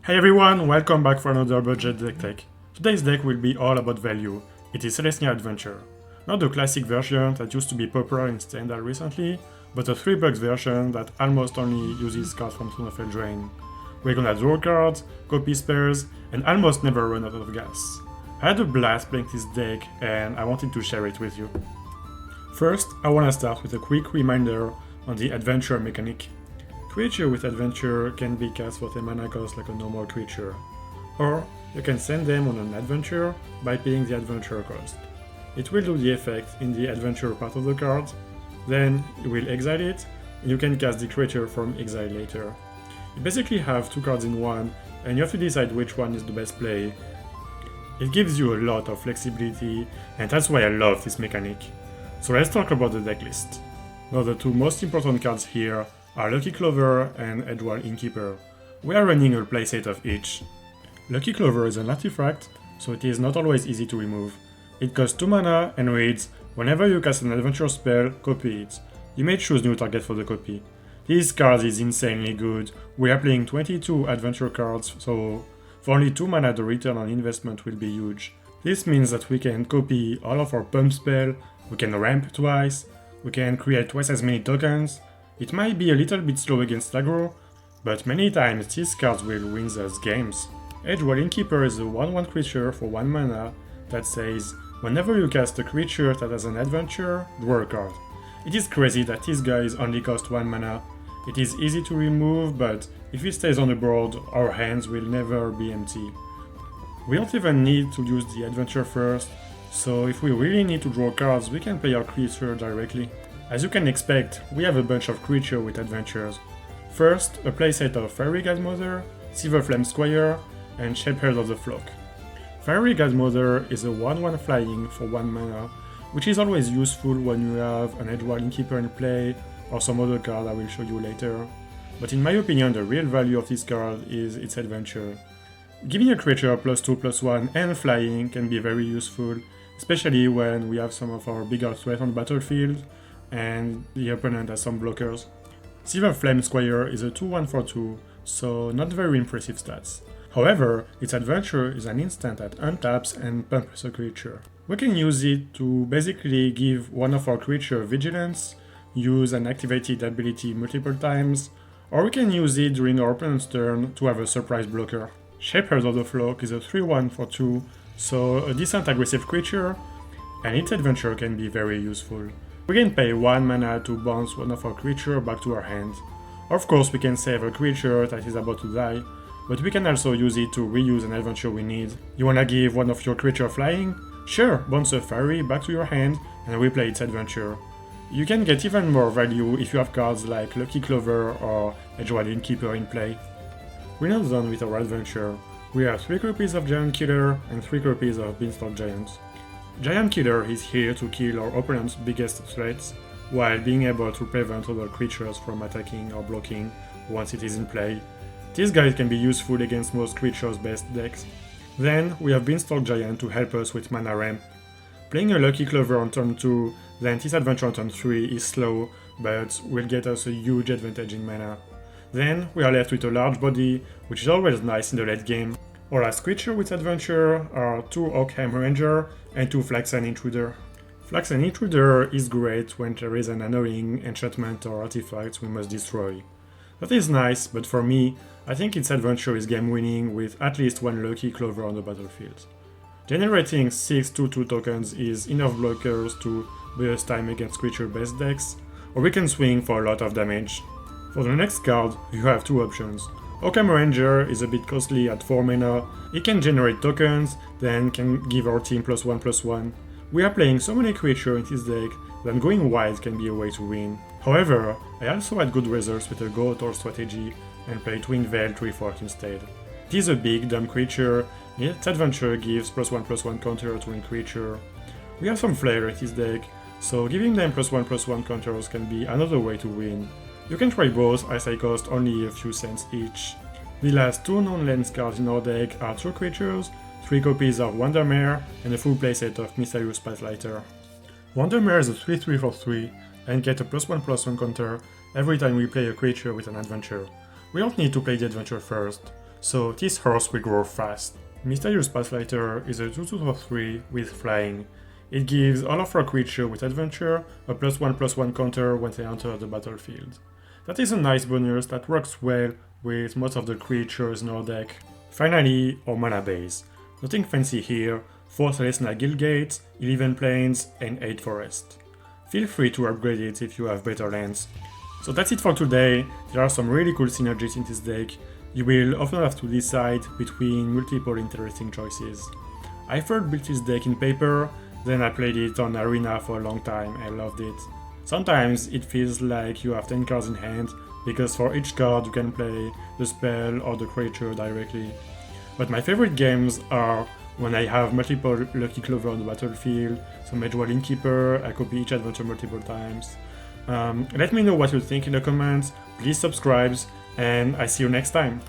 Hey everyone, welcome back for another budget deck tech. Today's deck will be all about value. It is Selesnya Adventure. Not the classic version that used to be popular in Standard recently, but a 3 bucks version that almost only uses cards from Son of Eldraine. We're gonna draw cards, copy spares, and almost never run out of gas. I had a blast playing this deck and I wanted to share it with you. First, I wanna start with a quick reminder on the adventure mechanic. Creature with adventure can be cast for 10 mana cost like a normal creature, or you can send them on an adventure by paying the adventure cost. It will do the effect in the adventure part of the card, then you will exile it, and you can cast the creature from exile later. You basically have two cards in one, and you have to decide which one is the best play. It gives you a lot of flexibility, and that's why I love this mechanic. So let's talk about the deck list. Now the two most important cards here are Lucky Clover and Edgewall Innkeeper. We are running a playset of each. Lucky Clover is an artifact, so it is not always easy to remove. It costs 2 mana and reads, whenever you cast an adventure spell, copy it. You may choose new target for the copy. This card is insanely good. We are playing 22 adventure cards, so for only 2 mana the return on investment will be huge. This means that we can copy all of our pump spell, we can ramp twice, we can create twice as many tokens. It might be a little bit slow against aggro, but many times these cards will win us games. Edgewall Innkeeper is a 1/1 creature for 1 mana that says, whenever you cast a creature that has an adventure, draw a card. It is crazy that these guys only cost 1 mana. It is easy to remove, but if it stays on the board, our hands will never be empty. We don't even need to use the adventure first, so if we really need to draw cards, we can play our creature directly. As you can expect, we have a bunch of creatures with adventures. First, a playset of Fairy Godmother, Silverflame Squire, and Shepherd of the Flock. Fairy Godmother is a 1/1 flying for 1 mana, which is always useful when you have an Edgewall Innkeeper in play, or some other card I will show you later. But in my opinion, the real value of this card is its adventure. Giving a creature +2/+1 and flying can be very useful, especially when we have some of our bigger threats on the battlefield, and the opponent has some blockers. Silverflame Squire is a 2/1 for 2, so not very impressive stats. However, its adventure is an instant that untaps and pumps a creature. We can use it to basically give one of our creature vigilance, use an activated ability multiple times, or we can use it during our opponent's turn to have a surprise blocker. Shepherd of the Flock is a 3/1 for 2, so a decent aggressive creature, and its adventure can be very useful. We can pay 1 mana to bounce one of our creatures back to our hand. Of course, we can save a creature that is about to die, but we can also use it to reuse an adventure we need. You wanna give one of your creatures flying? Sure, bounce a fairy back to your hand and replay its adventure. You can get even more value if you have cards like Lucky Clover or Edgewall Innkeeper in play. We're not done with our adventure. We have 3 copies of Giant Killer and 3 copies of Beanstalk Giant. Giant Killer is here to kill our opponent's biggest threats, while being able to prevent other creatures from attacking or blocking once it is in play. This guy can be useful against most creatures' best decks. Then we have Beanstalk Giant to help us with mana ramp. Playing a Lucky Clover on turn 2, then this adventure on turn 3 is slow, but will get us a huge advantage in mana. Then we are left with a large body, which is always nice in the late game. Our last creature with adventure are 2 Oakham Ranger and 2 Flaxen Intruder. Flaxen Intruder is great when there is an annoying enchantment or artifact we must destroy. That is nice, but for me, I think its adventure is game winning with at least 1 Lucky Clover on the battlefield. Generating 6 2/2 tokens is enough blockers to buy us time against creature-based decks, or we can swing for a lot of damage. For the next card, you have 2 options. Oakham Ranger is a bit costly at 4 mana, it can generate tokens, then can give our team +1/+1. We are playing so many creatures in this deck that going wild can be a way to win. However, I also had good results with a Go Tour strategy and played Twin Veil 3/4 instead. It is a big, dumb creature, its adventure gives +1/+1 counter to win creature. We have some flair in this deck, so giving them +1/+1 counters can be another way to win. You can try both as they cost only a few cents each. The last 2 non-lands cards in our deck are 2 creatures, 3 copies of Wandermare, and a full playset of Mysterious Spotlighter. Wandermare is a 3/3 for 3 and get a +1/+1 counter every time we play a creature with an adventure. We don't need to play the adventure first, so this horse will grow fast. Mysterious Pathfighter is a 2/3 with flying. It gives all of our creatures with adventure a +1/+1 counter when they enter the battlefield. That is a nice bonus that works well with most of the creatures in our deck. Finally, our mana base. Nothing fancy here, 4 Selesnya Guildgates, 11 Plains, and 8 Forests. Feel free to upgrade it if you have better lands. So that's it for today. There are some really cool synergies in this deck. You will often have to decide between multiple interesting choices. I first built this deck in paper, then I played it on Arena for a long time and loved it. Sometimes it feels like you have 10 cards in hand, because for each card you can play the spell or the creature directly. But my favorite games are when I have multiple Lucky Clover on the battlefield, some Edgewall Innkeeper, I copy each adventure multiple times. Let me know what you think in the comments, please subscribe, and I see you next time.